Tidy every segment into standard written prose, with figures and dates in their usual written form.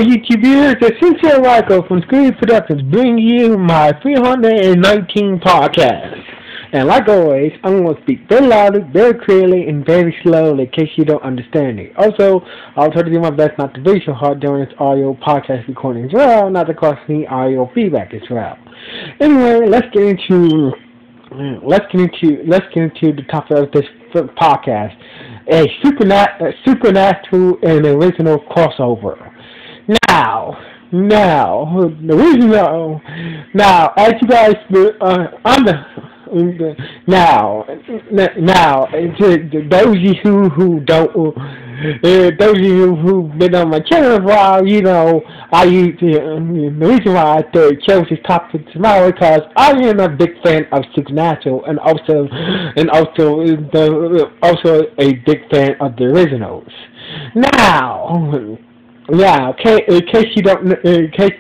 YouTube viewers, it's Sincere Rocco from Screen Productions bringing you my 319 podcast. And like always, I'm going to speak very loudly, very clearly, and very slowly in case you don't understand it. Also, I'll try to do my best not to be so hard during this audio podcast recording as well, not to cause any audio feedback as well. Anyway, let's get into the topic of this podcast: a supernatural and original crossover. Now, as you guys, those of you who don't, those of you who've been on my channel for a while, you know, the reason why I chose this topic tomorrow because I am a big fan of Supernatural and also a big fan of the originals. Now, in case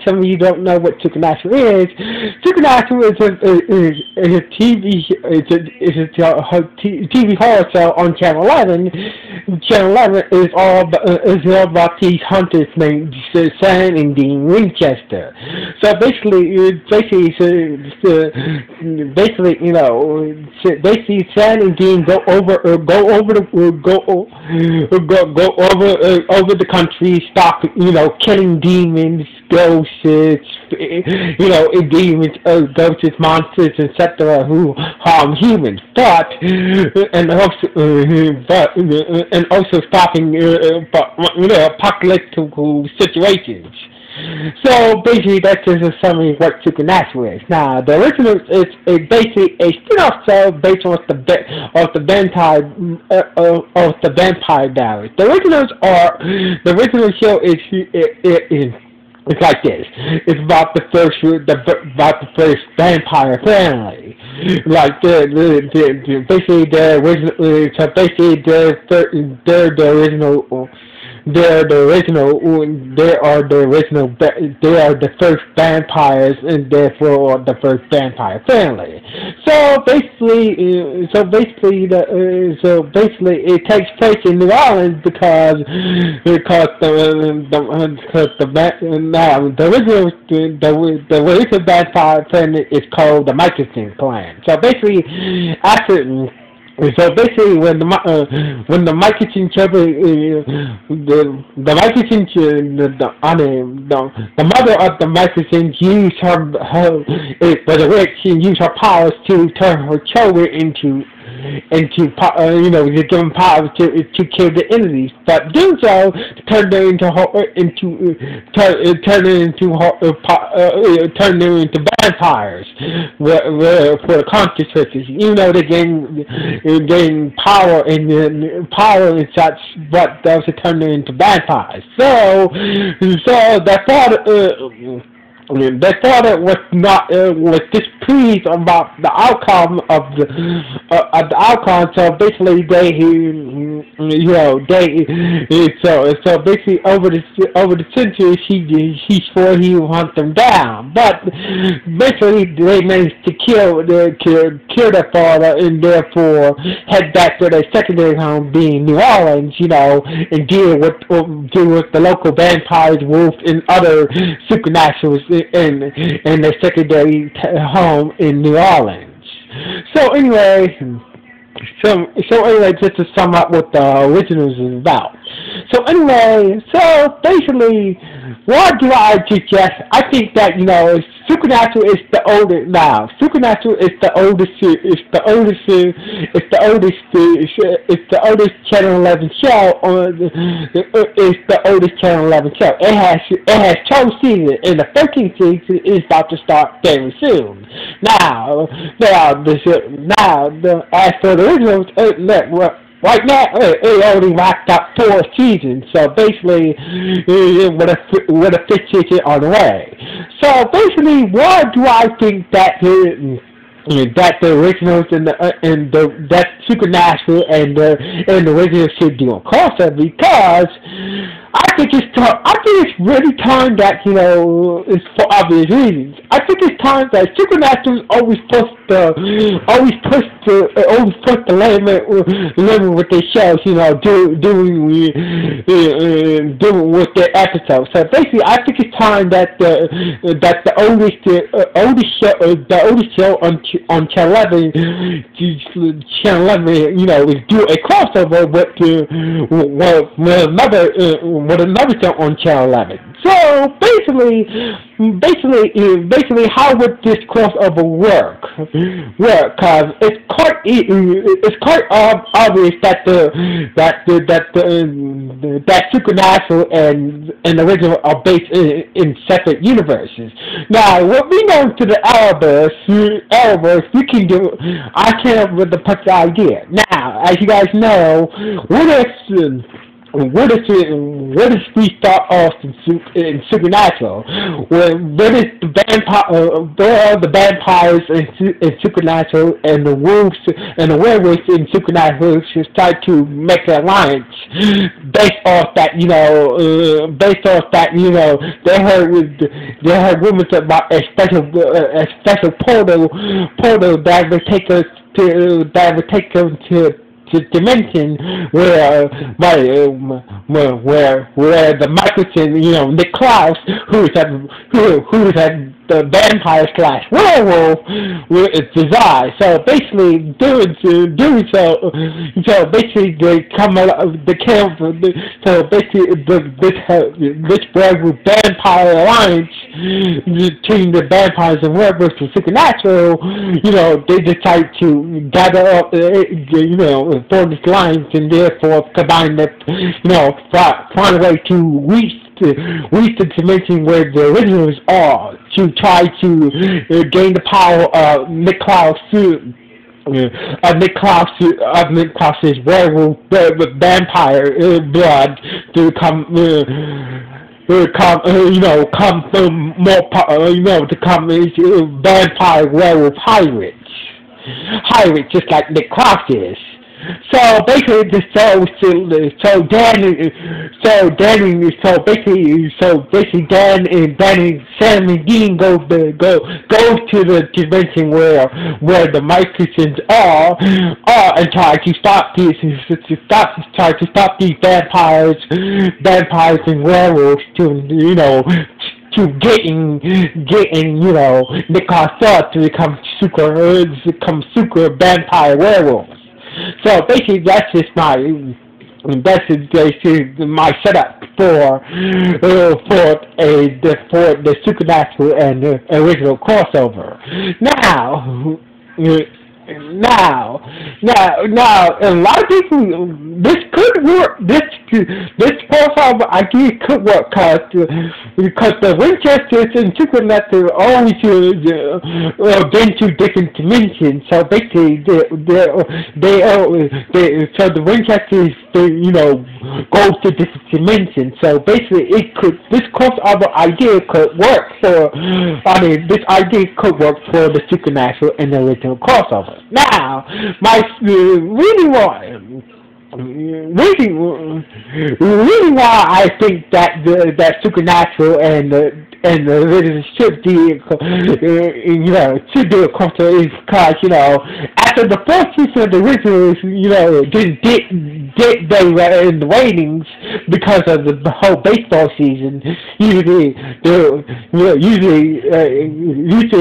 some of you don't know what Supernatural is a TV horror show on Channel 11. Channel 11 is all about these hunters named Sam and Dean Winchester. So basically, Sam and Dean go over the country, stop, killing demons, ghosts, demons, ghosts, monsters, etc., who harm humans, and also stopping, apocalyptic situations. So basically, that's just a summary of what Supernatural is. Now, the original is basically a spin-off show based on the Vampire Diaries. The original show is it's like this. It's about the first vampire family. Like the first vampires, and therefore the first vampire family. So basically, it takes place in New Orleans because the original vampire family is called the Michelson clan. So basically, when the Michelson children, the mother of the Michelsons used was a witch and used her powers to turn her children into to give them power to kill the enemies, but do so to turn them into vampires for the consequences. They gain power and such, but those to turn them into vampires. So their father was displeased about the outcome So basically, over the centuries, he swore he would hunt them down. But basically, they managed to kill their father, and therefore head back to their secondary home, being New Orleans, and deal with the local vampires, wolves, and other supernaturals in their secondary home in New Orleans. So anyway, just to sum up what the originals is about. So basically, what do I suggest? I think that Supernatural is the oldest now. Supernatural is the oldest Channel 11 show. It's the oldest Channel 11 show. It has 12 seasons, and the 13th season is about to start very soon. As for the originals, right now, it only wrapped up 4 seasons, so basically, with a 5th season on the way. So basically, why do I think that the originals that Supernatural and the originals should do a crossover? Because I think it's really time that, you know, it's for obvious reasons. I think it's time that Supernatural always push the limit with their shows, you know, doing with their episodes. So basically, I think it's time that the oldest show on Channel 11, you know, is do a crossover with another show on Channel 11. So basically, how would this crossover work? Cause it's quite obvious that that Supernatural and the original are based in separate universes. Now, what we know to the Arrowverse, we can do. I came up with the perfect idea. Now, as you guys know, what if we start off in Supernatural? What is the vampires in Supernatural and the wolves and the werewolves in Supernatural should start to make an alliance based off that, you know, they heard rumors about a special portal that would take us to dimension where the Michelson, you know, Nick Klaus, who's at the vampire / werewolf, is designed. So basically, doing so basically they come so basically this werewolf vampire alliance between the vampires and werewolves and Supernatural, you know, they decide to gather up, you know, form this alliance and therefore combine that, you know, find a way to reach the dimension where the originals are, to try to gain the power of Nick Klaus, Nick Klaus's werewolf vampire blood to come vampire werewolf hybrid, just like Nick Klaus is. So basically, Dan and Sam and Dean go to the dimension where the Microsons are and try to stop these vampires and werewolves to getting you know, Nick Klaus to become super vampire werewolves. So basically, that's basically my setup for the Supernatural and the original crossover. Now, a lot of people, this could work. This crossover idea could work because the Winchesters and Supernatural always been to different dimensions. So basically, so the Winchesters, you know, goes to different dimensions. So basically, this crossover idea could work this idea could work for the Supernatural and the original crossover. Now, really why I think that Supernatural and the original should do a crossover is because, you know, after the first season of the originals, you know, they were in the ratings because of the whole baseball season. Usually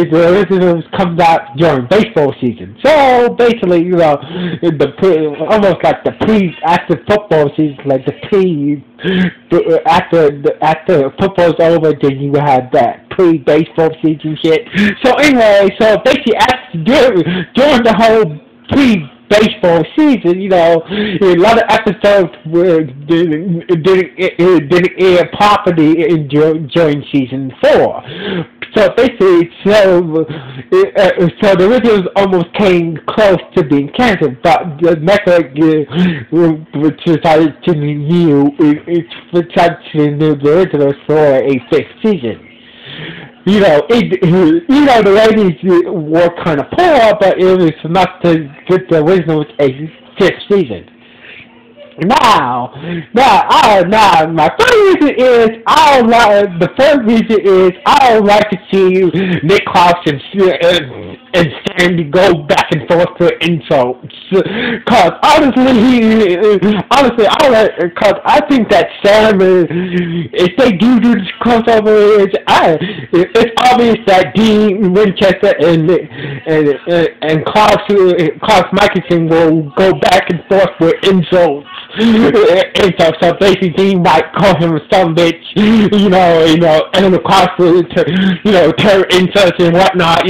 the originals comes out during baseball season. So basically, you know, almost like after football season, like after football's over, then you have that pre-baseball season shit. So anyway, so basically during the whole pre-baseball season, you know, a lot of episodes didn't air properly during season 4. So basically, so the originals almost came close to being canceled, but the network decided to renew the originals for a 5th season. You know, the ratings were kind of poor, but it was enough to get the originals a 5th season. Now, my first reason is I don't like to see Nick Clarkson and Sandy go back and forth for insults. Cause honestly, cause I think that Sam, if they do this crossover, it's obvious that Dean Winchester and Clark Michelson will go back and forth with insults. So basically, Dean might call him a son bitch, and the Clark will, turn insults and whatnot,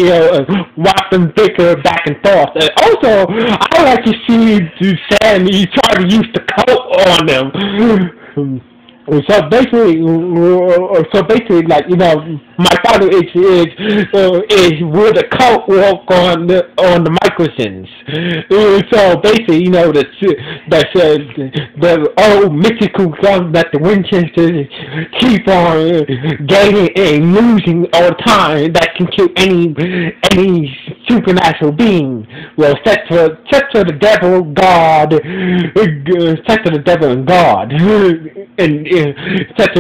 watch them bicker back and forth. And also, I like to see Sandy try to use the coat on them. So basically, like my thought is will the cult work on the Michelsons? So basically, the old mystical gun that the Winchesters keep on gaining and losing all the time that can kill any supernatural being. Well, set for the devil, God, set to the devil and God, and set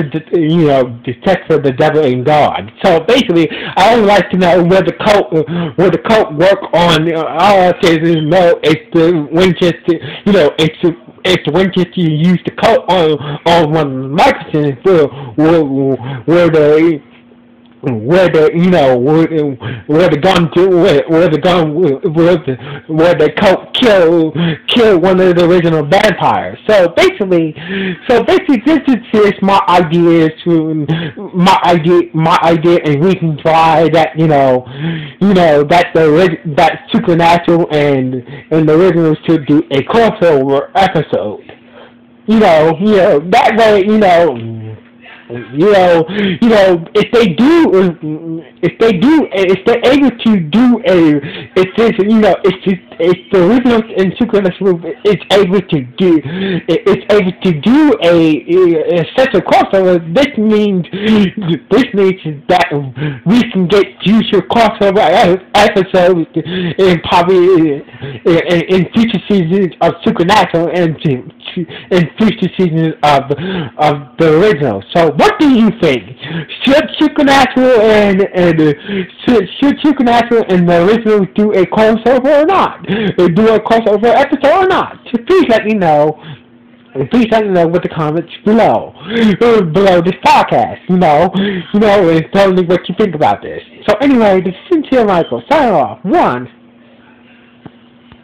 for the devil and God. So basically, I would like to know where the cult work on. All I say is no. It's the Winchester. If the Winchester used the cult on one of the Michelson, where the cult kill one of the original vampires. So basically this is my idea, and reasons why that that Supernatural and the original should do a crossover episode. That way, if they're able to do if the original and Supernatural is able to do a such a crossover, this means that we can get future crossover episodes in probably in future seasons of Supernatural and future seasons of the original. So what do you think? Should Supernatural and the original do a crossover or not? Do a crossover episode or not? So please let me know. Please let me know with the comments below this podcast. And tell me what you think about this. So anyway, this is Sincere Michael signing off. 1.